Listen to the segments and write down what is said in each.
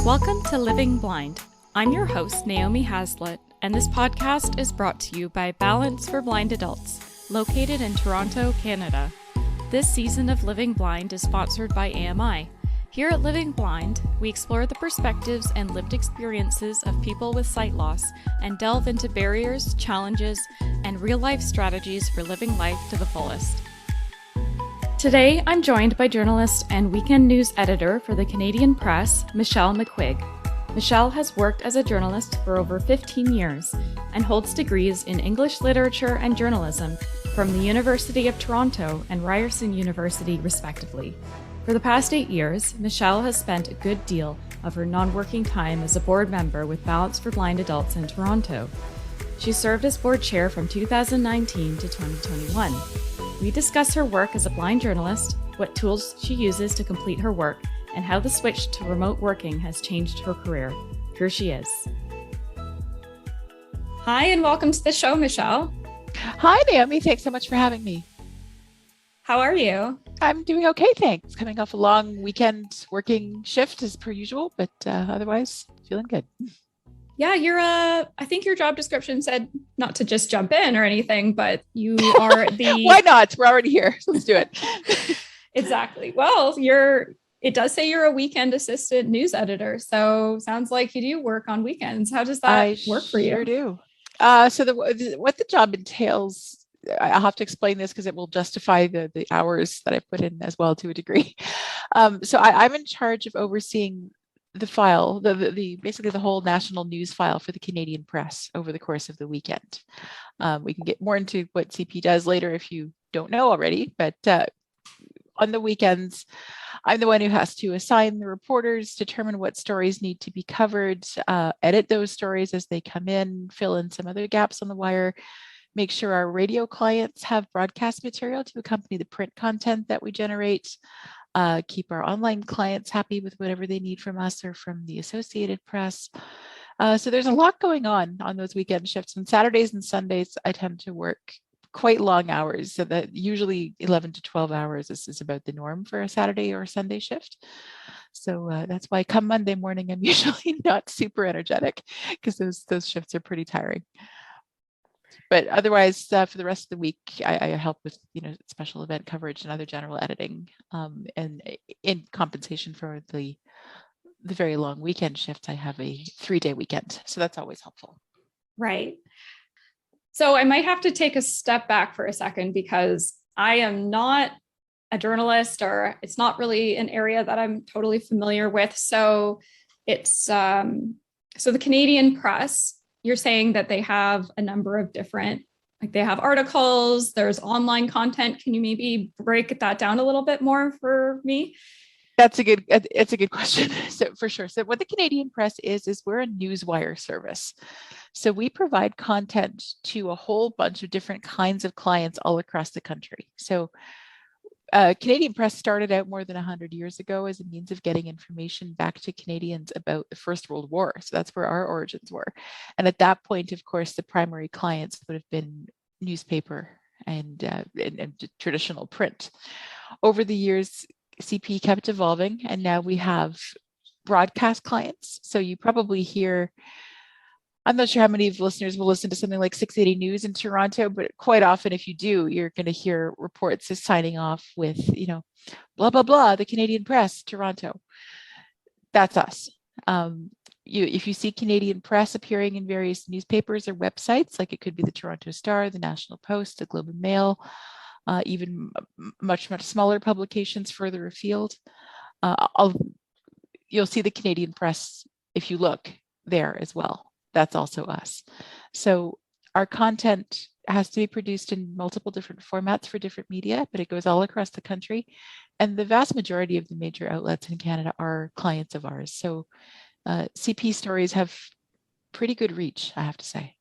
Welcome to Living Blind. I'm your host, Naomi Haslett, and this podcast is brought to you by Balance for Blind Adults, located in Toronto, Canada. This season of Living Blind is sponsored by AMI. Here at Living Blind, we explore the perspectives and lived experiences of people with sight loss and delve into barriers, challenges, and real-life strategies for living life to the fullest. Today, I'm joined by journalist and weekend news editor for the Canadian Press, Michelle McQuigge. Michelle has worked as a journalist for over 15 years and holds degrees in English literature and journalism from the University of Toronto and Ryerson University, respectively. For the past 8 years, Michelle has spent a good deal of her non-working time as a board member with Balance for Blind Adults in Toronto. She served as board chair from 2019 to 2021. We discuss her work as a blind journalist, what tools she uses to complete her work, and how the switch to remote working has changed her career. Here she is. Hi, and welcome to the show, Michelle. Hi, Naomi. Thanks so much for having me. How are you? I'm doing okay, thanks. Coming off a long weekend working shift as per usual, but otherwise feeling good. Yeah, I think your job description said not to just jump in or anything, but you are the... Why not? We're already here. Let's do it. Exactly. Well, it does say you're a weekend assistant news editor. So sounds like you do work on weekends. How does that work for you? I sure do. So what the job entails, I'll have to explain this because it will justify the hours that I put in as well to a degree. So I'm in charge of overseeing the file, basically the whole national news file for the Canadian Press over the course of the weekend. We can get more into what CP does later if you don't know already, but on the weekends, I'm the one who has to assign the reporters, determine what stories need to be covered, edit those stories as they come in, fill in some other gaps on the wire, make sure our radio clients have broadcast material to accompany the print content that we generate, keep our online clients happy with whatever they need from us or from the Associated Press. So there's a lot going on those weekend shifts. On Saturdays and Sundays, I tend to work quite long hours. So that usually 11 to 12 hours is about the norm for a Saturday or Sunday shift. So that's why come Monday morning, I'm usually not super energetic because those shifts are pretty tiring. But otherwise, for the rest of the week, I help with special event coverage and other general editing, and in compensation for the very long weekend shifts, I have a 3-day weekend, so that's always helpful. Right. So I might have to take a step back for a second because I am not a journalist, or it's not really an area that I'm totally familiar with. So it's so the Canadian Press. You're saying that they have a number of different, like they have articles, there's online content. Can you maybe break that down a little bit more for me? It's a good question. So for sure. So what the Canadian Press is we're a newswire service. So we provide content to a whole bunch of different kinds of clients all across the country. So Canadian Press started out more than 100 years ago as a means of getting information back to Canadians about the First World War. So that's where our origins were. And at that point, of course, the primary clients would have been newspaper and traditional print. Over the years, CP kept evolving, and now we have broadcast clients. So you probably hear, I'm not sure how many of listeners will listen to something like 680 News in Toronto, but quite often if you do, you're going to hear reports as signing off with, blah, blah, blah, the Canadian Press, Toronto. That's us. If you see Canadian Press appearing in various newspapers or websites, like it could be the Toronto Star, the National Post, the Globe and Mail, even much, much smaller publications further afield, you'll see the Canadian Press if you look there as well. That's also us. So our content has to be produced in multiple different formats for different media, but it goes all across the country. And the vast majority of the major outlets in Canada are clients of ours. So CP stories have pretty good reach, I have to say.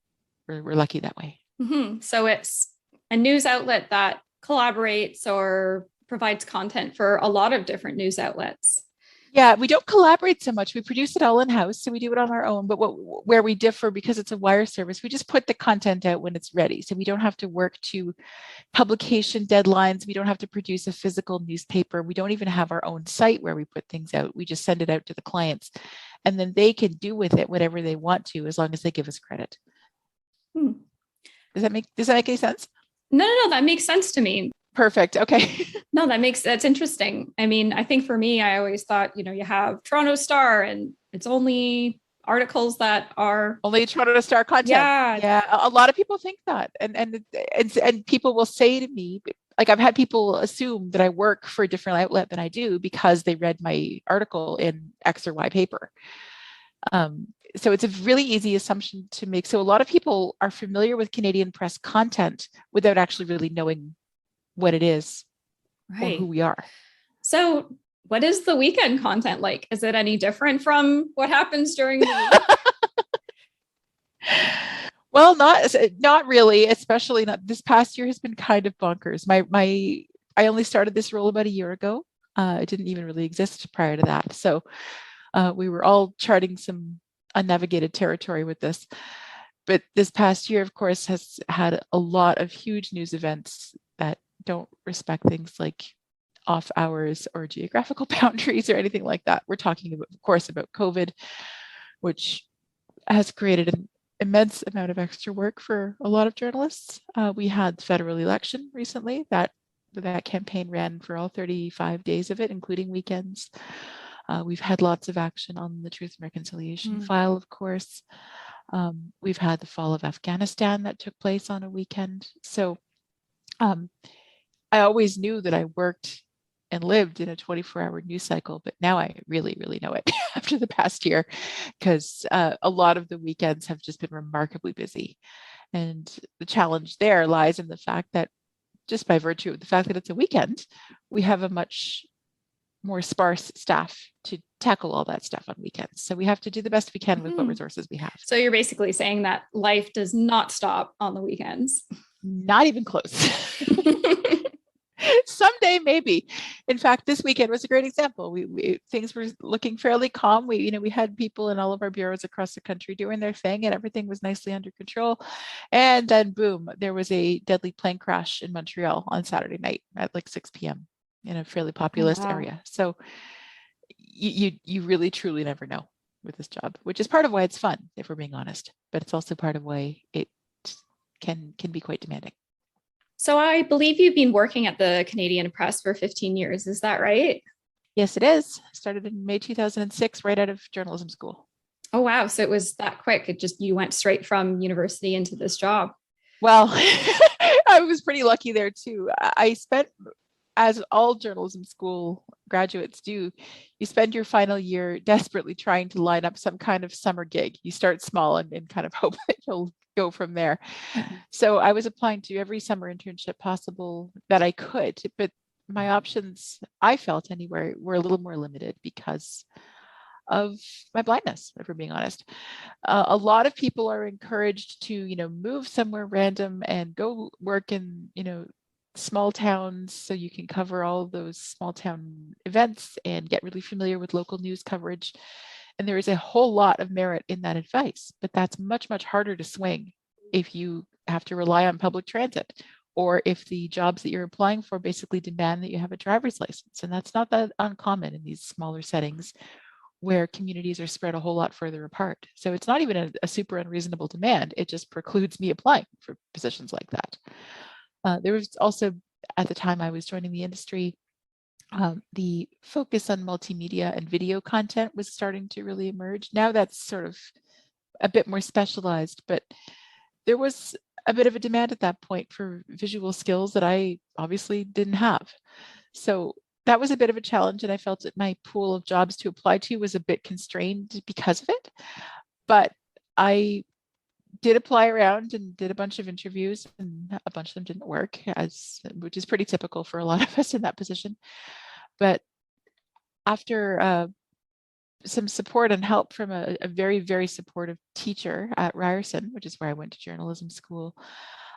We're lucky that way. Mm-hmm. So it's a news outlet that collaborates or provides content for a lot of different news outlets. Yeah, we don't collaborate so much. We produce it all in-house, so we do it on our own. But where we differ, because it's a wire service, we just put the content out when it's ready. So we don't have to work to publication deadlines. We don't have to produce a physical newspaper. We don't even have our own site where we put things out. We just send it out to the clients, and then they can do with it whatever they want to, as long as they give us credit. Does that make any sense? No, that makes sense to me. Perfect. Okay. No, that's interesting. I mean, I think for me, I always thought, you have Toronto Star and it's only articles that are only Toronto Star content. Yeah. A lot of people think that, and people will say to me, like, I've had people assume that I work for a different outlet than I do because they read my article in X or Y paper. So it's a really easy assumption to make. So a lot of people are familiar with Canadian press content without actually really knowing what it is or who we are. So what is the weekend content like? Is it any different from what happens during the week? Well, not really, especially not this past year has been kind of bonkers. I only started this role about a year ago. It didn't even really exist prior to that. So we were all charting some unnavigated territory with this. But this past year, of course, has had a lot of huge news events that don't respect things like off hours or geographical boundaries or anything like that. We're talking about, of course, about COVID, which has created an immense amount of extra work for a lot of journalists. We had the federal election recently. That campaign ran for all 35 days of it, including weekends. We've had lots of action on the Truth and Reconciliation file, of course. We've had the fall of Afghanistan that took place on a weekend. So I always knew that I worked and lived in a 24-hour news cycle, but now I really, really know it after the past year, because a lot of the weekends have just been remarkably busy. And the challenge there lies in the fact that just by virtue of the fact that it's a weekend, we have a much more sparse staff to tackle all that stuff on weekends. So we have to do the best we can with what resources we have. So you're basically saying that life does not stop on the weekends? Not even close. Someday, maybe. In fact, this weekend was a great example. Things were looking fairly calm. We had people in all of our bureaus across the country doing their thing, and everything was nicely under control. And then, boom, there was a deadly plane crash in Montreal on Saturday night at like 6 p.m. in a fairly populous area. So you really, truly never know with this job, which is part of why it's fun, if we're being honest. But it's also part of why it can be quite demanding. So I believe you've been working at the Canadian Press for 15 years. Is that right? Yes, it is. Started in May 2006, right out of journalism school. Oh, wow. So it was that quick. You went straight from university into this job. Well, I was pretty lucky there too. I spent, as all journalism school graduates do, you spend your final year desperately trying to line up some kind of summer gig. You start small and kind of hope that you'll go from there. So I was applying to every summer internship possible that I could, but my options, I felt anyway, were a little more limited because of my blindness, if we're being honest. A lot of people are encouraged to, move somewhere random and go work in, small towns so you can cover all of those small town events and get really familiar with local news coverage. And there is a whole lot of merit in that advice, but that's much, much harder to swing if you have to rely on public transit, or if the jobs that you're applying for basically demand that you have a driver's license. And that's not that uncommon in these smaller settings where communities are spread a whole lot further apart. So it's not even a super unreasonable demand. It just precludes me applying for positions like that. There was also, at the time I was joining the industry, the focus on multimedia and video content was starting to really emerge. Now that's sort of a bit more specialized, but there was a bit of a demand at that point for visual skills that I obviously didn't have. So that was a bit of a challenge, and I felt that my pool of jobs to apply to was a bit constrained because of it. But I did apply around and did a bunch of interviews, and a bunch of them didn't work, which is pretty typical for a lot of us in that position. But after some support and help from a very, very supportive teacher at Ryerson, which is where I went to journalism school,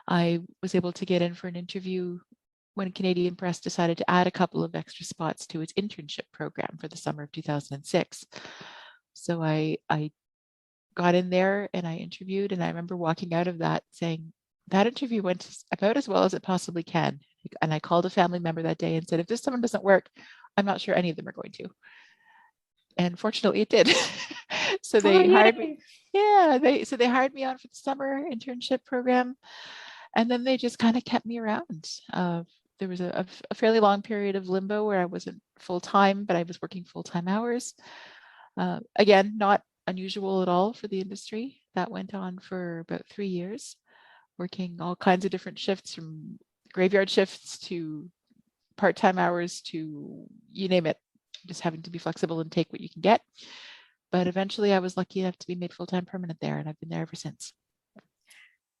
I was able to get in for an interview when Canadian Press decided to add a couple of extra spots to its internship program for the summer of 2006. So I got in there and I interviewed, and I remember walking out of that saying, that interview went about as well as it possibly can. And I called a family member that day and said, if this one doesn't work, I'm not sure any of them are going to. And fortunately it did. So they hired me. Yeah, they hired me on for the summer internship program. And then they just kind of kept me around. There was a fairly long period of limbo where I wasn't full-time, but I was working full-time hours. Again, not unusual at all for the industry. That went on for about 3 years, working all kinds of different shifts, from graveyard shifts to part-time hours to you name it, just having to be flexible and take what you can get. But eventually I was lucky enough to be made full-time permanent there, and I've been there ever since.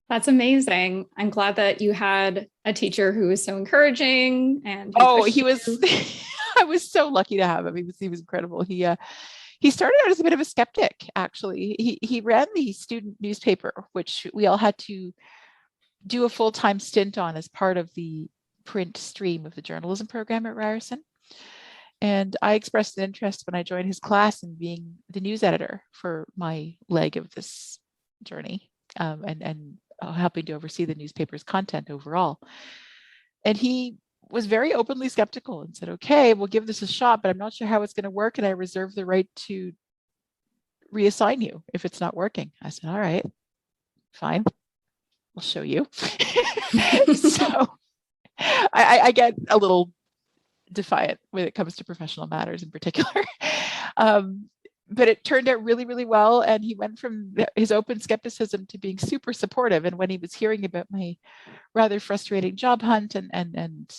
That's amazing. I'm glad that you had a teacher who was so encouraging and he was I was so lucky to have him. He was incredible. He started out as a bit of a skeptic, actually. He ran the student newspaper, which we all had to do a full-time stint on as part of the print stream of the journalism program at Ryerson. And I expressed an interest when I joined his class in being the news editor for my leg of this journey, and helping to oversee the newspaper's content overall. And he was very openly skeptical and said, okay, we'll give this a shot, but I'm not sure how it's going to work, and I reserve the right to reassign you if it's not working. I said, all right, fine, I'll show you. So I get a little defiant when it comes to professional matters in particular. But it turned out really, really well. And he went from his open skepticism to being super supportive. And when he was hearing about my rather frustrating job hunt and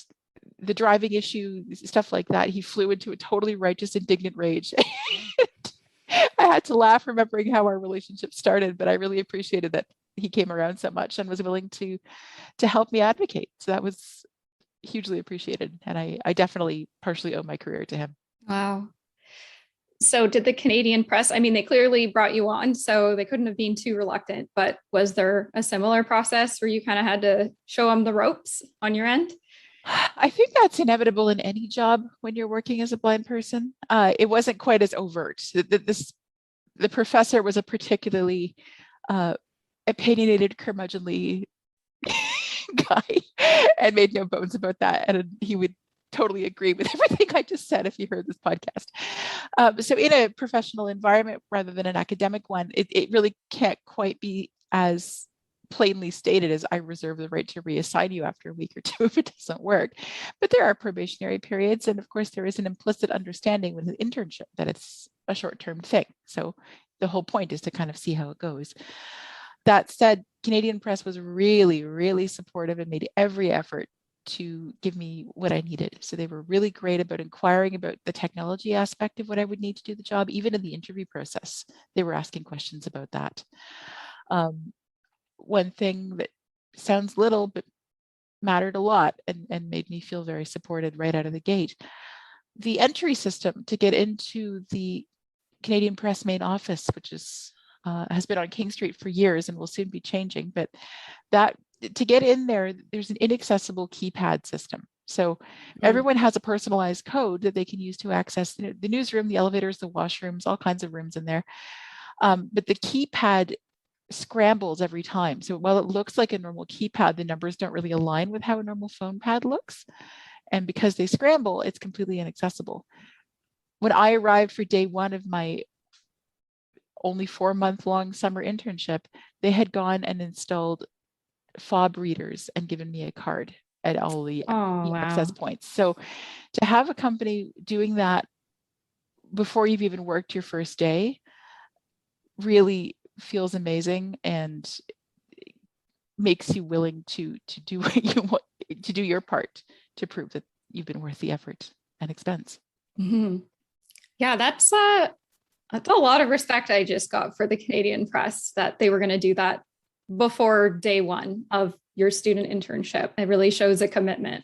the driving issue, stuff like that, he flew into a totally righteous, indignant rage. I had to laugh remembering how our relationship started, but I really appreciated that he came around so much and was willing to help me advocate. So that was hugely appreciated. And I definitely partially owe my career to him. Wow. So did the Canadian Press, I mean, they clearly brought you on, so they couldn't have been too reluctant, but was there a similar process where you kind of had to show them the ropes on your end? I think that's inevitable in any job when you're working as a blind person. It wasn't quite as overt. The professor was a particularly opinionated, curmudgeonly guy, and made no bones about that. And he would totally agree with everything I just said if you heard this podcast. So in a professional environment rather than an academic one, it really can't quite be as plainly stated as I reserve the right to reassign you after a week or two if it doesn't work. But there are probationary periods. And of course, there is an implicit understanding with an internship that it's a short-term thing. So the whole point is to kind of see how it goes. That said, Canadian Press was really, really supportive and made every effort to give me what I needed. So they were really great about inquiring about the technology aspect of what I would need to do the job. Even in the interview process, they were asking questions about that. One thing that sounds little, but mattered a lot and made me feel very supported right out of the gate. The entry system to get into the Canadian Press main office, which is has been on King Street for years and will soon be changing, but that to get in there, there's an inaccessible keypad system. So everyone has a personalized code that they can use to access the newsroom, the elevators, the washrooms, all kinds of rooms in there. But the keypad scrambles every time. So while it looks like a normal keypad, the numbers don't really align with how a normal phone pad looks. And because they scramble, it's completely inaccessible. When I arrived for day one of my only 4-month-long summer internship, they had gone and installed fob readers and given me a card at all the access points. So to have a company doing that before you've even worked your first day really feels amazing and makes you willing to do what you want, to do your part to prove that you've been worth the effort and expense. Mm-hmm. Yeah, that's a lot of respect I just got for the Canadian Press that they were going to do that before day one of your student internship. It really shows a commitment.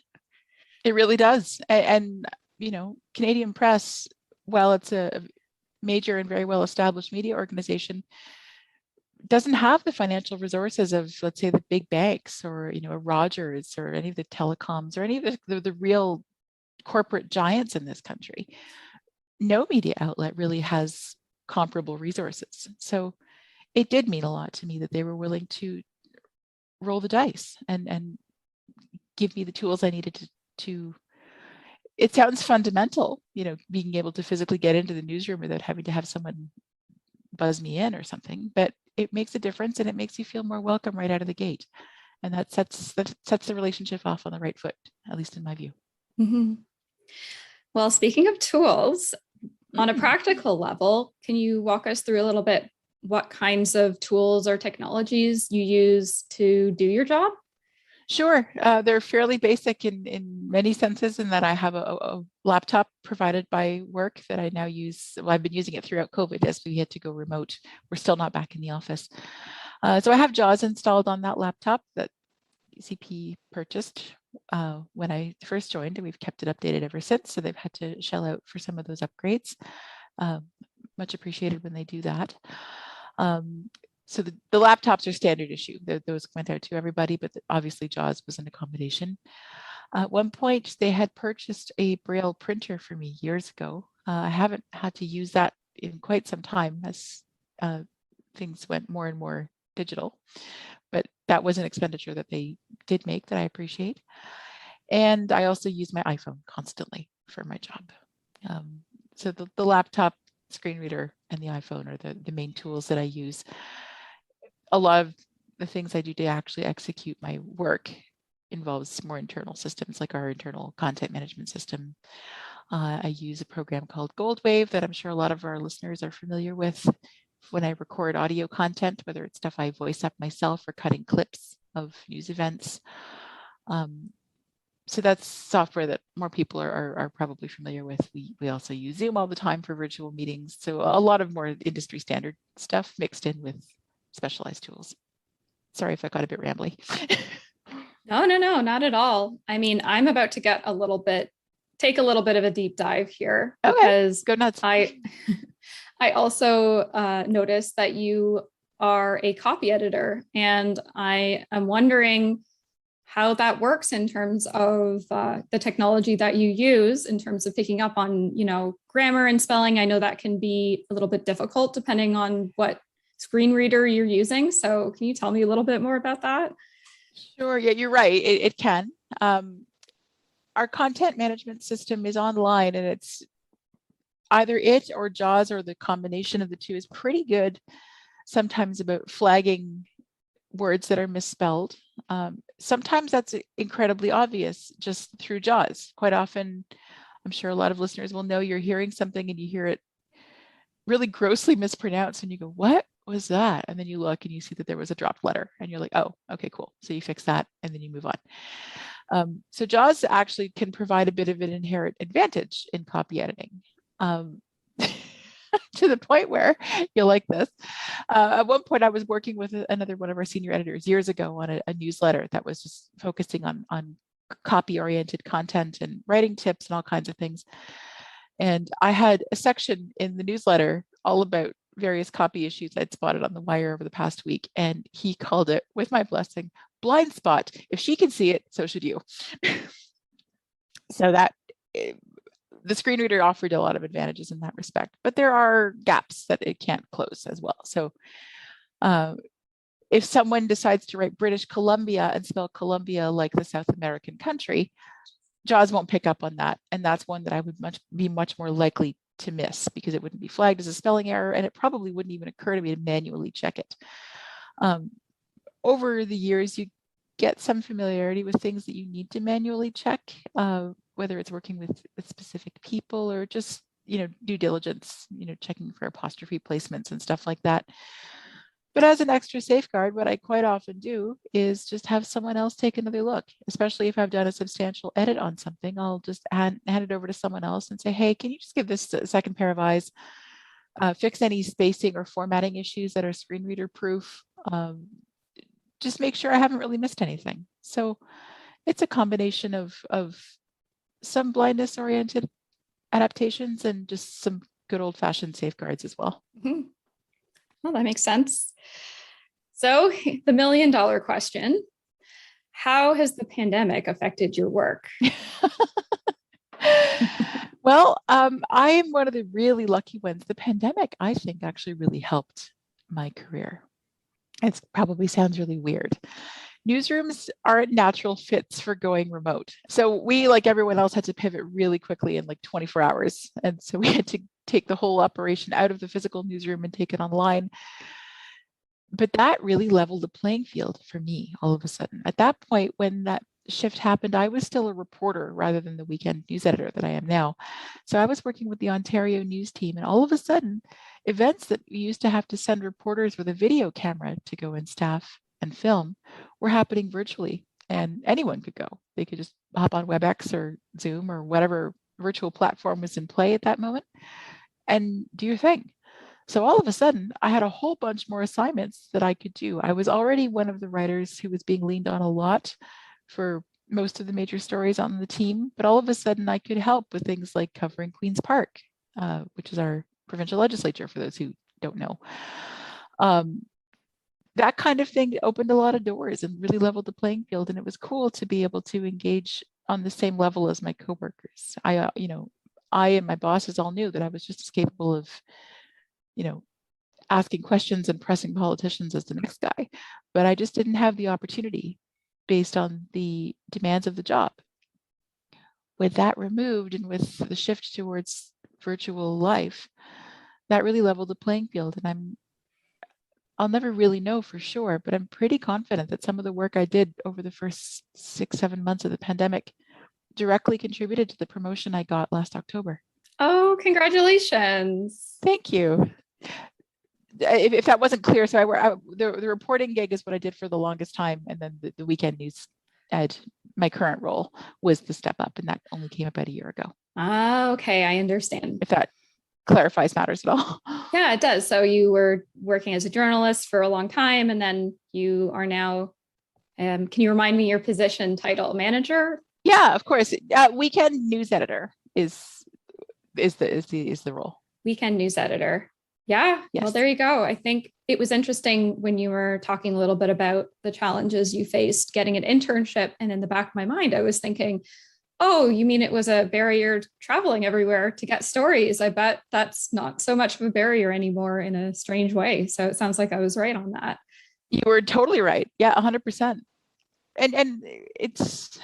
It really does. And you know, Canadian Press, while it's a major and very well established media organization, doesn't have the financial resources of, let's say, the big banks or, a Rogers or any of the telecoms or any of the real corporate giants in this country. No media outlet really has comparable resources. So it did mean a lot to me that they were willing to roll the dice and give me the tools I needed to it sounds fundamental, being able to physically get into the newsroom without having to have someone buzz me in or something, but it makes a difference and it makes you feel more welcome right out of the gate. And that sets the relationship off on the right foot, at least in my view. Mm-hmm. Well, speaking of tools, on a practical level, can you walk us through a little bit what kinds of tools or technologies you use to do your job? Sure. They're fairly basic in many senses, in that I have a laptop provided by work that I now use. Well, I've been using it throughout COVID as we had to go remote. We're still not back in the office. So I have JAWS installed on that laptop that CP purchased when I first joined, and we've kept it updated ever since. So they've had to shell out for some of those upgrades. Much appreciated when they do that. So the laptops are standard issue. Those went out to everybody, but obviously JAWS was an accommodation. At one point, they had purchased a Braille printer for me years ago. I haven't had to use that in quite some time as things went more and more digital, but that was an expenditure that they did make that I appreciate. And I also use my iPhone constantly for my job. So the laptop, screen reader, and the iPhone are the main tools that I use. A lot of the things I do to actually execute my work involves more internal systems, like our internal content management system. I use a program called Goldwave that I'm sure a lot of our listeners are familiar with when I record audio content, whether it's stuff I voice up myself or cutting clips of news events. So that's software that more people are probably familiar with. We also use Zoom all the time for virtual meetings. So a lot of more industry standard stuff mixed in with specialized tools. Sorry if I got a bit rambly. No, not at all. I mean, I'm about to take a little bit of a deep dive here, because go nuts. I also noticed that you are a copy editor, and I am wondering how that works in terms of the technology that you use in terms of picking up on, grammar and spelling. I know that can be a little bit difficult depending on what screen reader you're using. So can you tell me a little bit more about that? Sure. Yeah, you're right. It can. Our content management system is online, and it's either it or JAWS or the combination of the two is pretty good sometimes about flagging words that are misspelled. Sometimes that's incredibly obvious just through JAWS. Quite often, I'm sure a lot of listeners will know you're hearing something and you hear it really grossly mispronounced and you go, what was that? And then you look and you see that there was a dropped letter and you're like, oh, okay, cool. So you fix that and then you move on. So JAWS actually can provide a bit of an inherent advantage in copy editing. To the point where you'll like this. At one point, I was working with another one of our senior editors years ago on a newsletter that was just focusing on copy-oriented content and writing tips and all kinds of things. And I had a section in the newsletter all about various copy issues I'd spotted on the wire over the past week. And he called it, with my blessing, blind spot. If she can see it, so should you. So that the screen reader offered a lot of advantages in that respect, but there are gaps that it can't close as well. So if someone decides to write British Columbia and spell Columbia like the South American country, JAWS won't pick up on that. And that's one that I would be much more likely to miss because it wouldn't be flagged as a spelling error, and it probably wouldn't even occur to me to manually check it. Over the years, you get some familiarity with things that you need to manually check, whether it's working with specific people or just, due diligence, checking for apostrophe placements and stuff like that. But as an extra safeguard, what I quite often do is just have someone else take another look, especially if I've done a substantial edit on something. I'll just hand it over to someone else and say, hey, can you just give this a second pair of eyes, fix any spacing or formatting issues that are screen reader proof, just make sure I haven't really missed anything. So it's a combination of some blindness oriented adaptations and just some good old fashioned safeguards as well. Mm-hmm. Well, that makes sense. So the $1 million question, how has the pandemic affected your work? Well, I am one of the really lucky ones. The pandemic, I think, actually really helped my career. It probably sounds really weird. Newsrooms aren't natural fits for going remote. So we, like everyone else, had to pivot really quickly in like 24 hours. And so we had to take the whole operation out of the physical newsroom and take it online. But that really leveled the playing field for me all of a sudden. At that point, when that shift happened, I was still a reporter rather than the weekend news editor that I am now. So I was working with the Ontario news team, and all of a sudden, events that we used to have to send reporters with a video camera to go and staff and film were happening virtually, and anyone could go. They could just hop on WebEx or Zoom or whatever virtual platform was in play at that moment and do your thing. So all of a sudden, I had a whole bunch more assignments that I could do. I was already one of the writers who was being leaned on a lot for most of the major stories on the team, but all of a sudden I could help with things like covering Queen's Park, which is our provincial legislature, for those who don't know. That kind of thing opened a lot of doors and really leveled the playing field, and it was cool to be able to engage on the same level as my coworkers. I and my bosses all knew that I was just as capable of, asking questions and pressing politicians as the next guy, but I just didn't have the opportunity based on the demands of the job. With that removed and with the shift towards virtual life, that really leveled the playing field. And I'll never really know for sure, but I'm pretty confident that some of the work I did over the first 6-7 months of the pandemic directly contributed to the promotion I got last October. Oh, congratulations. Thank you. If that wasn't clear, so the reporting gig is what I did for the longest time, and then the weekend news ed, my current role, was the step up, and that only came about a year ago. Okay, I understand. If that clarifies matters at all. Yeah, it does. So you were working as a journalist for a long time, and then you are now, can you remind me your position title? Manager? Yeah, of course. Weekend news editor is the role. Weekend news editor. Yeah. Yes. Well, there you go. I think it was interesting when you were talking a little bit about the challenges you faced getting an internship. And in the back of my mind, I was thinking, oh, you mean it was a barrier traveling everywhere to get stories? I bet that's not so much of a barrier anymore in a strange way. So it sounds like I was right on that. You were totally right. Yeah, 100%. And it's,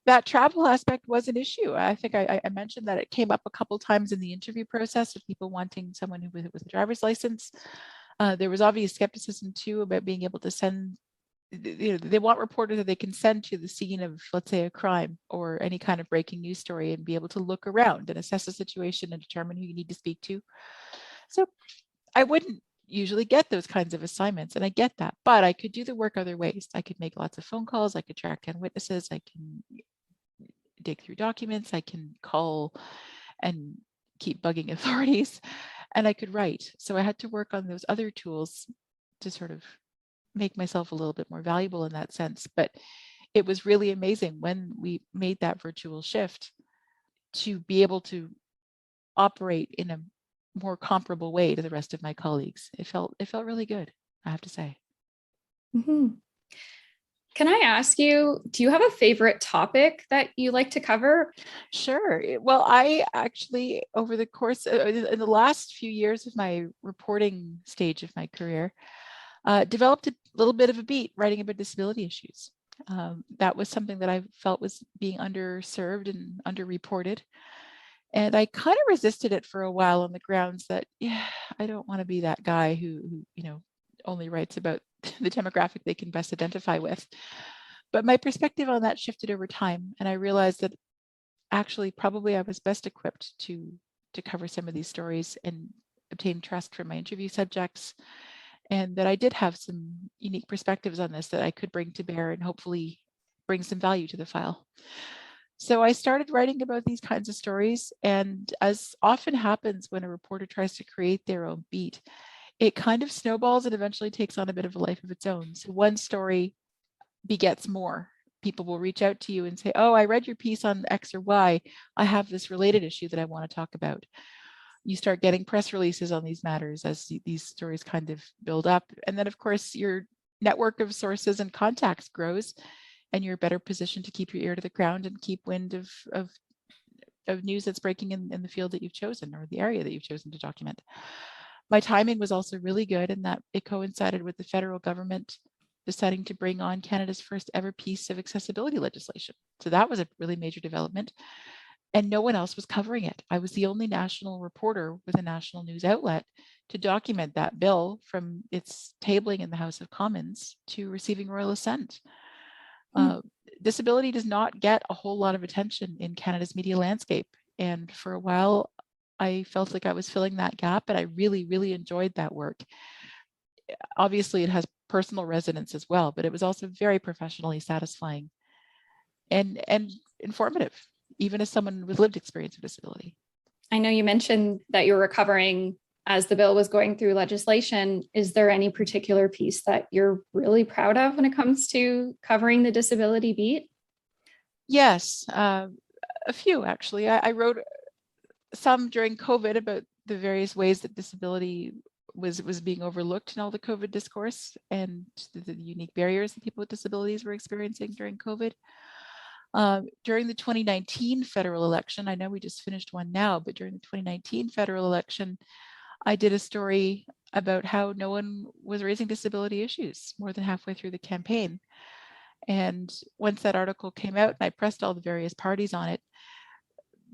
that travel aspect was an issue. I think I mentioned that it came up a couple times in the interview process of people wanting someone who with a driver's license. There was obvious skepticism too about being able to send, they want reporters that they can send to the scene of, let's say, a crime or any kind of breaking news story and be able to look around and assess the situation and determine who you need to speak to. So I wouldn't usually get those kinds of assignments, and I get that, but I could do the work other ways. I could make lots of phone calls, I could track down witnesses, I can dig through documents, I can call and keep bugging authorities, and I could write. So I had to work on those other tools to sort of make myself a little bit more valuable in that sense. But it was really amazing when we made that virtual shift to be able to operate in a more comparable way to the rest of my colleagues. It felt really good, I have to say. Mm-hmm. Can I ask you, do you have a favorite topic that you like to cover? Sure. Well, I actually, over the course, in the last few years of my reporting stage of my career, developed a little bit of a beat writing about disability issues. That was something that I felt was being underserved and underreported. And I kind of resisted it for a while on the grounds that, yeah, I don't want to be that guy who only writes about the demographic they can best identify with. But my perspective on that shifted over time, and I realized that actually probably I was best equipped to cover some of these stories and obtain trust from my interview subjects, and that I did have some unique perspectives on this that I could bring to bear and hopefully bring some value to the file. So I started writing about these kinds of stories, and as often happens when a reporter tries to create their own beat, it kind of snowballs and eventually takes on a bit of a life of its own. So one story begets more. People will reach out to you and say, oh, I read your piece on X or Y. I have this related issue that I want to talk about. You start getting press releases on these matters as these stories kind of build up. And then, of course, your network of sources and contacts grows, and you're better positioned to keep your ear to the ground and keep wind of news that's breaking in the field that you've chosen or the area that you've chosen to document. My timing was also really good in that it coincided with the federal government deciding to bring on Canada's first ever piece of accessibility legislation. So that was a really major development, and no one else was covering it. I was the only national reporter with a national news outlet to document that bill from its tabling in the House of Commons to receiving royal assent. Disability does not get a whole lot of attention in Canada's media landscape. And for a while, I felt like I was filling that gap, and I really, really enjoyed that work. Obviously, it has personal resonance as well, but it was also very professionally satisfying and informative, even as someone with lived experience of disability. I know you mentioned that you're recovering as the bill was going through legislation. Is there any particular piece that you're really proud of when it comes to covering the disability beat? Yes, a few actually. I wrote some during COVID about the various ways that disability was being overlooked in all the COVID discourse and the unique barriers that people with disabilities were experiencing during COVID. During the 2019 federal election, I know we just finished one now, but during the 2019 federal election, I did a story about how no one was raising disability issues more than halfway through the campaign. And once that article came out and I pressed all the various parties on it,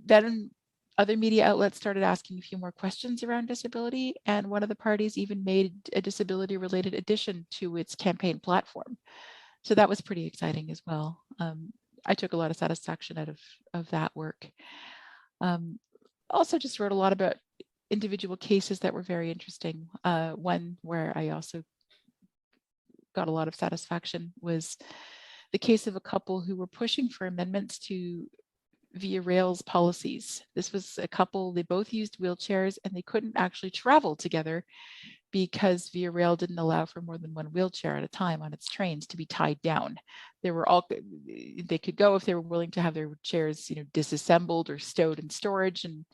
then other media outlets started asking a few more questions around disability. And one of the parties even made a disability related addition to its campaign platform. So that was pretty exciting as well. I took a lot of satisfaction out of that work. Also just wrote a lot about individual cases that were very interesting. One where I also got a lot of satisfaction was the case of a couple who were pushing for amendments to Via Rail's policies. This was a couple, they both used wheelchairs and they couldn't actually travel together because Via Rail didn't allow for more than one wheelchair at a time on its trains to be tied down. They could go if they were willing to have their chairs, disassembled or stowed in storage and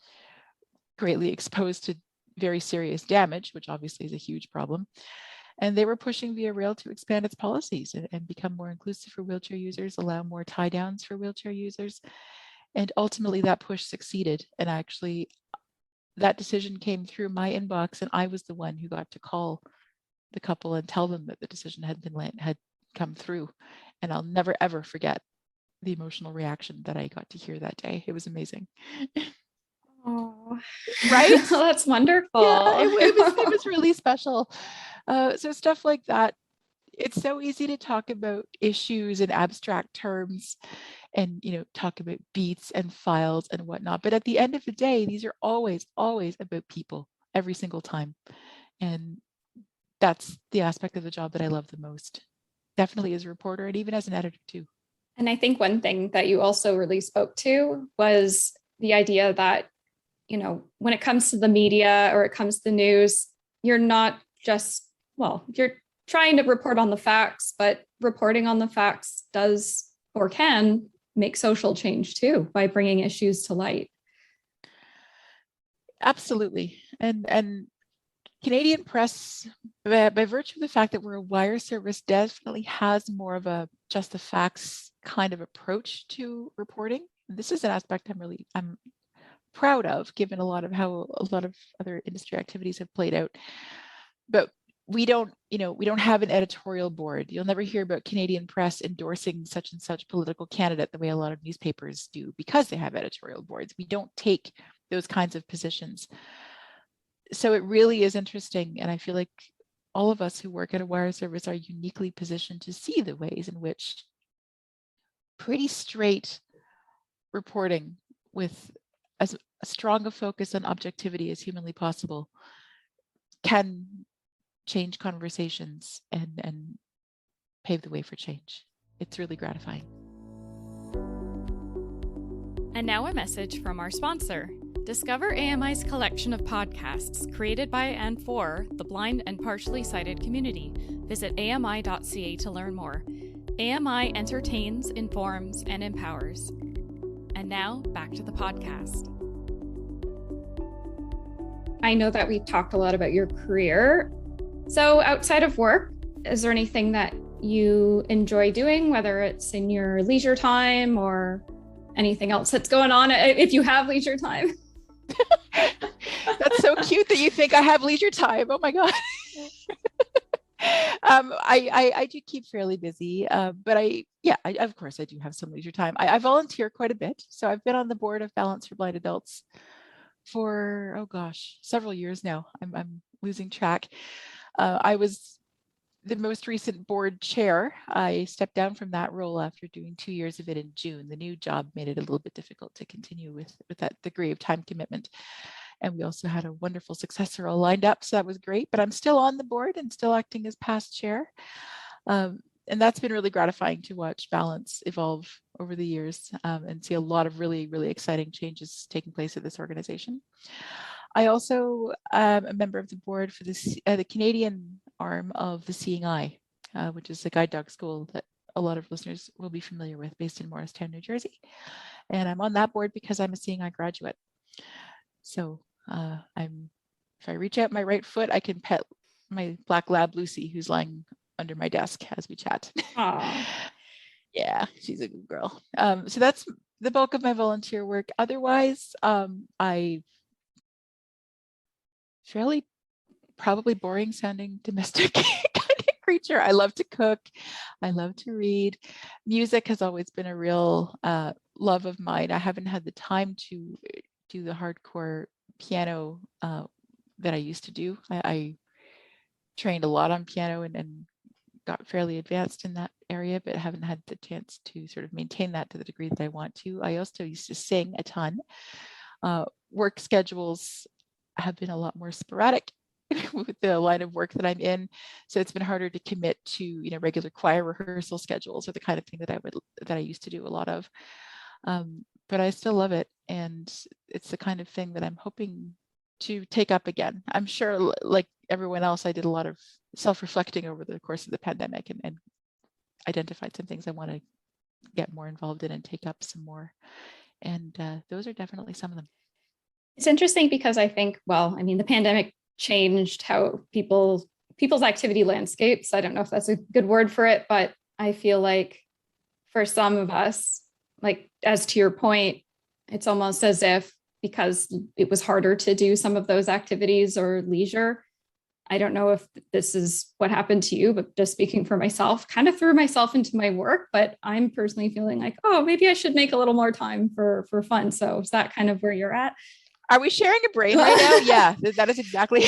greatly exposed to very serious damage, which obviously is a huge problem. And they were pushing Via Rail to expand its policies and become more inclusive for wheelchair users, allow more tie downs for wheelchair users. And ultimately that push succeeded. And actually that decision came through my inbox and I was the one who got to call the couple and tell them that the decision had come through. And I'll never, ever forget the emotional reaction that I got to hear that day. It was amazing. Oh, right? That's wonderful. Yeah, it was really special. So stuff like that. It's so easy to talk about issues in abstract terms and talk about beats and files and whatnot. But at the end of the day, these are always about people every single time. And that's the aspect of the job that I love the most. Definitely as a reporter and even as an editor too. And I think one thing that you also really spoke to was the idea that, when it comes to the media or it comes to the news, you're not just, you're trying to report on the facts, but reporting on the facts does or can make social change too by bringing issues to light. Absolutely. And Canadian press, by virtue of the fact that we're a wire service, definitely has more of a just the facts kind of approach to reporting. This is an aspect I'm proud of, given a lot of how a lot of other industry activities have played out. But we don't have an editorial board. You'll never hear about Canadian press endorsing such and such political candidate the way a lot of newspapers do because they have editorial boards. We don't take those kinds of positions. So it really is interesting. And I feel like all of us who work at a wire service are uniquely positioned to see the ways in which pretty straight reporting with as strong a focus on objectivity as humanly possible can change conversations and pave the way for change. It's really gratifying. And now a message from our sponsor. Discover AMI's collection of podcasts created by and for the blind and partially sighted community. Visit ami.ca to learn more. AMI entertains, informs, and empowers. And now back to the podcast. I know that we've talked a lot about your career. So outside of work, is there anything that you enjoy doing, whether it's in your leisure time or anything else that's going on if you have leisure time? That's so cute that you think I have leisure time. Oh my God. I do keep fairly busy, but of course I do have some leisure time. I volunteer quite a bit. So I've been on the board of Balance for Blind Adults for, oh gosh, several years now. I'm losing track. I was the most recent board chair. I stepped down from that role after doing 2 years of it in June. The new job made it a little bit difficult to continue with that degree of time commitment. And we also had a wonderful successor all lined up, so that was great. But I'm still on the board and still acting as past chair. And that's been really gratifying to watch Balance evolve over the years and see a lot of really, really exciting changes taking place at this organization. I also am a member of the board for the Canadian arm of the Seeing Eye, which is a guide dog school that a lot of listeners will be familiar with, based in Morristown, New Jersey. And I'm on that board because I'm a Seeing Eye graduate. So if I reach out my right foot, I can pet my black lab Lucy, who's lying under my desk as we chat. Yeah, she's a good girl. So that's the bulk of my volunteer work. Otherwise, I fairly probably boring sounding domestic kind of creature. I love to cook. I love to read. Music has always been a real love of mine. I haven't had the time to do the hardcore piano that I used to do. I trained a lot on piano and got fairly advanced in that area, but haven't had the chance to sort of maintain that to the degree that I want to. I also used to sing a ton. Work schedules have been a lot more sporadic with the line of work that I'm in, so it's been harder to commit to regular choir rehearsal schedules or the kind of thing that I used to do a lot of. But I still love it, and it's the kind of thing that I'm hoping to take up again. I'm sure, like everyone else, I did a lot of self-reflecting over the course of the pandemic and identified some things I want to get more involved in and take up some more. And those are definitely some of them. It's interesting because I think, the pandemic changed how people's activity landscapes. I don't know if that's a good word for it, but I feel like for some of us, like as to your point, it's almost as if because it was harder to do some of those activities or leisure. I don't know if this is what happened to you, but just speaking for myself, kind of threw myself into my work, but I'm personally feeling like, oh, maybe I should make a little more time for fun. So is that kind of where you're at? Are we sharing a brain right now? Yeah, that is exactly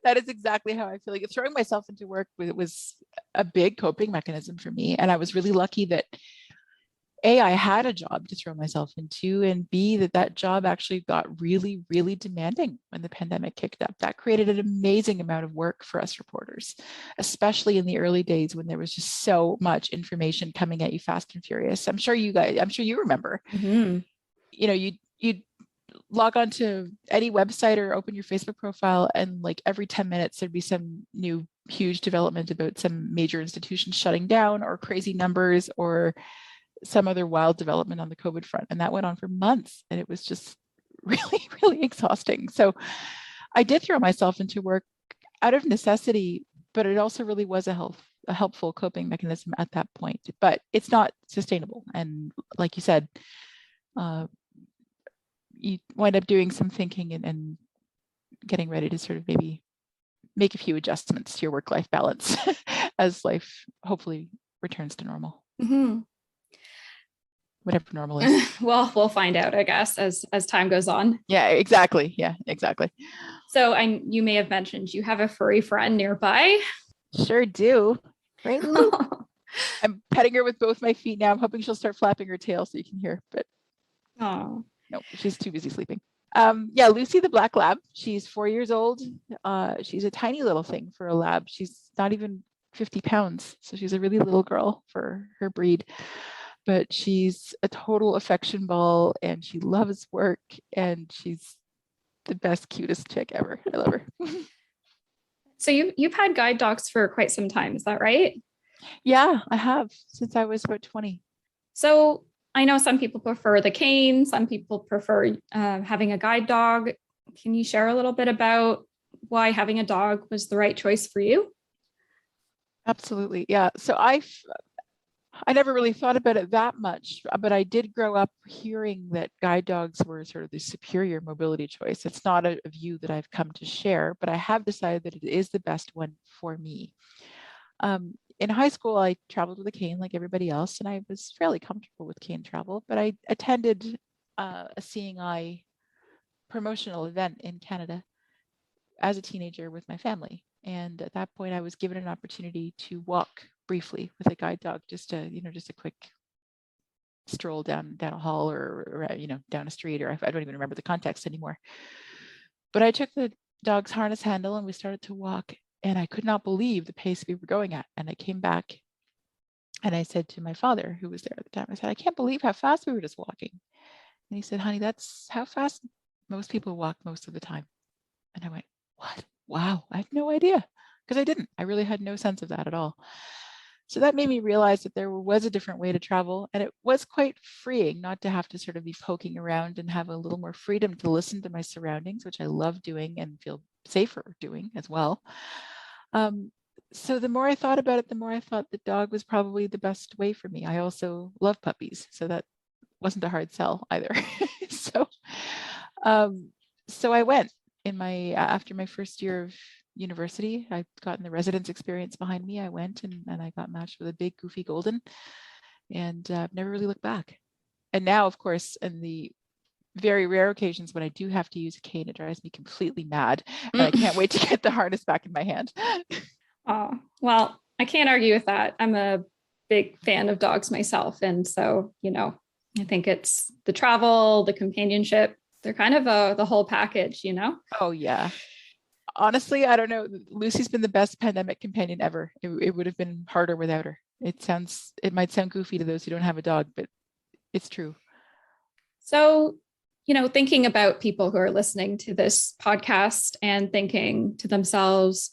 that is exactly how I feel. Like throwing myself into work was a big coping mechanism for me. And I was really lucky that A, I had a job to throw myself into, and B, that job actually got really, really demanding when the pandemic kicked up. That created an amazing amount of work for us reporters, especially in the early days when there was just so much information coming at you fast and furious. I'm sure you remember, mm-hmm. You'd log on to any website or open your Facebook profile, and like every 10 minutes, there'd be some new huge development about some major institution shutting down or crazy numbers or some other wild development on the COVID front. And that went on for months, and it was just really, really exhausting. So I did throw myself into work out of necessity, but it also really was a helpful coping mechanism at that point. But it's not sustainable. And like you said, you wind up doing some thinking and getting ready to sort of maybe make a few adjustments to your work-life balance as life hopefully returns to normal. Mm-hmm. Whatever normal is. Well, we'll find out, I guess, as time goes on. Yeah, exactly. Yeah, exactly. So you may have mentioned you have a furry friend nearby. Sure do. Right. I'm petting her with both my feet now. I'm hoping she'll start flapping her tail so you can hear, but no, she's too busy sleeping. Yeah, Lucy the black lab. She's 4 years old. She's a tiny little thing for a lab. She's not even 50 pounds. So she's a really little girl for her breed. But she's a total affection ball, and she loves work, and she's the best, cutest chick ever. I love her. So you've had guide dogs for quite some time, is that right? Yeah, I have since I was about 20. So I know some people prefer the cane, some people prefer having a guide dog. Can you share a little bit about why having a dog was the right choice for you? Absolutely. Yeah. So I never really thought about it that much, but I did grow up hearing that guide dogs were sort of the superior mobility choice. It's not a view that I've come to share, but I have decided that it is the best one for me. In high school, I traveled with a cane like everybody else, and I was fairly comfortable with cane travel, but I attended a Seeing Eye promotional event in Canada as a teenager with my family. And at that point, I was given an opportunity to walk briefly with a guide dog, just a quick stroll down a hall or down a street, or I don't even remember the context anymore. But I took the dog's harness handle and we started to walk, and I could not believe the pace we were going at. And I came back and I said to my father, who was there at the time, I said, I can't believe how fast we were just walking. And he said, honey, that's how fast most people walk most of the time. And I went, what? Wow, I had no idea, because I didn't. I really had no sense of that at all. So that made me realize that there was a different way to travel, and it was quite freeing not to have to sort of be poking around and have a little more freedom to listen to my surroundings, which I love doing and feel safer doing as well. So the more I thought about it, the more I thought the dog was probably the best way for me. I also love puppies, so that wasn't a hard sell either. So I went after my first year of university. I'd gotten the residence experience behind me. I went and I got matched with a big goofy golden, and never really looked back. And now, of course, in the very rare occasions when I do have to use a cane, it drives me completely mad, and I can't wait to get the harness back in my hand. Oh, well, I can't argue with that. I'm a big fan of dogs myself. And so, I think it's the travel, the companionship, they're kind of the whole package, Oh, yeah. Honestly, I don't know. Lucy's been the best pandemic companion ever. It would have been harder without her. It might sound goofy to those who don't have a dog, but it's true. So, thinking about people who are listening to this podcast and thinking to themselves,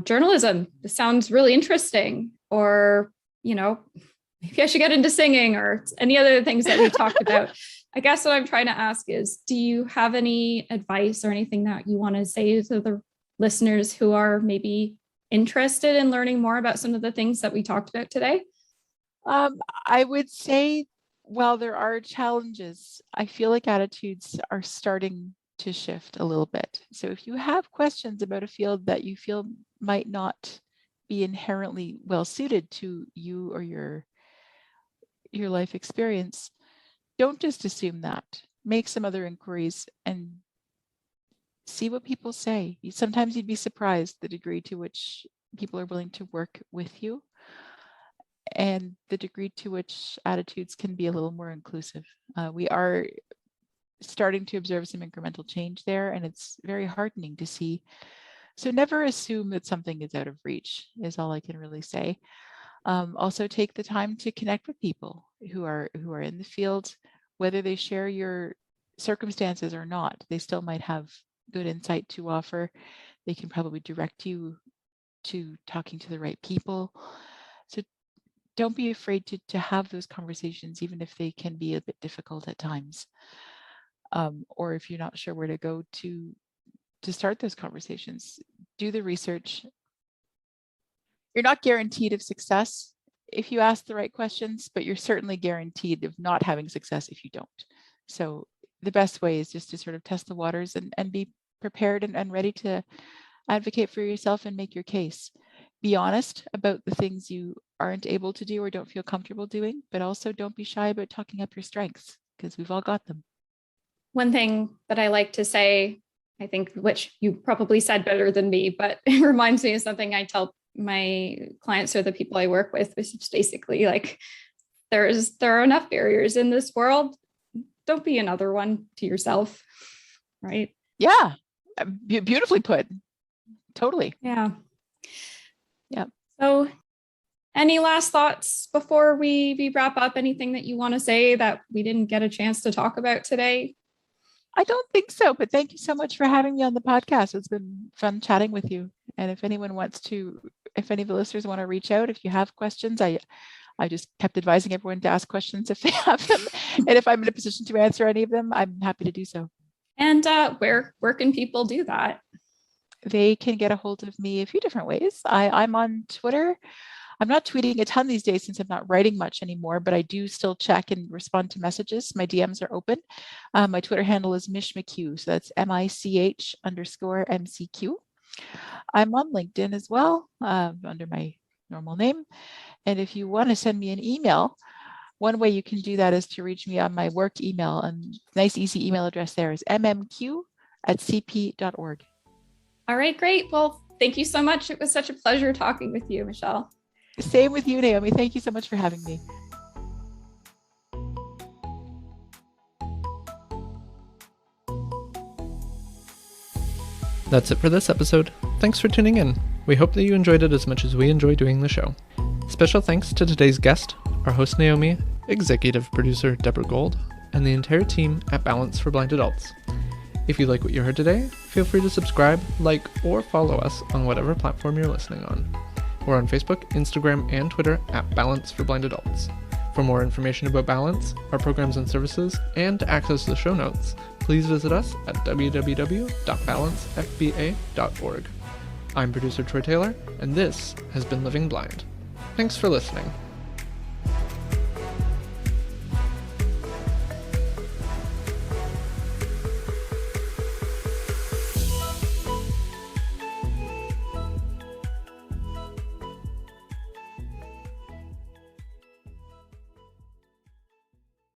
journalism, this sounds really interesting, or, maybe I should get into singing or any other things that we talked about. I guess what I'm trying to ask is, do you have any advice or anything that you want to say to the listeners who are maybe interested in learning more about some of the things that we talked about today? I would say, while there are challenges, I feel like attitudes are starting to shift a little bit. So if you have questions about a field that you feel might not be inherently well suited to you or your life experience, don't just assume that. Make some other inquiries and see what people say. Sometimes you'd be surprised the degree to which people are willing to work with you, and the degree to which attitudes can be a little more inclusive. We are starting to observe some incremental change there, and it's very heartening to see. So never assume that something is out of reach, is all I can really say. Also take the time to connect with people who are in the field, whether they share your circumstances or not. They still might have good insight to offer. They can probably direct you to talking to the right people. So don't be afraid to have those conversations, even if they can be a bit difficult at times. Or if you're not sure where to go to start those conversations, do the research. You're not guaranteed of success if you ask the right questions, but you're certainly guaranteed of not having success if you don't. So the best way is just to sort of test the waters and be prepared and ready to advocate for yourself and make your case. Be honest about the things you aren't able to do or don't feel comfortable doing, but also don't be shy about talking up your strengths, because we've all got them. One thing that I like to say, I think, which you probably said better than me, but it reminds me of something I tell my clients or the people I work with, which is basically like, there are enough barriers in this world. Don't be another one to yourself, right? Yeah, beautifully put. Totally. Yeah. Yeah. So any last thoughts before we wrap up? Anything that you want to say that we didn't get a chance to talk about today? I don't think so, but thank you so much for having me on the podcast. It's been fun chatting with you. And if any of the listeners want to reach out, if you have questions, I just kept advising everyone to ask questions if they have them. And if I'm in a position to answer any of them, I'm happy to do so. And where can people do that? They can get a hold of me a few different ways. I'm on Twitter. I'm not tweeting a ton these days since I'm not writing much anymore, but I do still check and respond to messages. My DMs are open. My Twitter handle is McQuigge, so that's MICH_MCQ. I'm on LinkedIn as well, under my normal name. And if you want to send me an email, one way you can do that is to reach me on my work email. And nice, easy email address there is mmq@cp.org. All right, great. Well, thank you so much. It was such a pleasure talking with you, Michelle. Same with you, Naomi. Thank you so much for having me. That's it for this episode. Thanks for tuning in. We hope that you enjoyed it as much as we enjoy doing the show. Special thanks to today's guest, our host Naomi, executive producer Deborah Gold, and the entire team at Balance for Blind Adults. If you like what you heard today, feel free to subscribe, like, or follow us on whatever platform you're listening on. We're on Facebook, Instagram, and Twitter at Balance for Blind Adults. For more information about Balance, our programs and services, and to access the show notes, please visit us at www.balancefba.org. I'm producer Troy Taylor, and this has been Living Blind. Thanks for listening.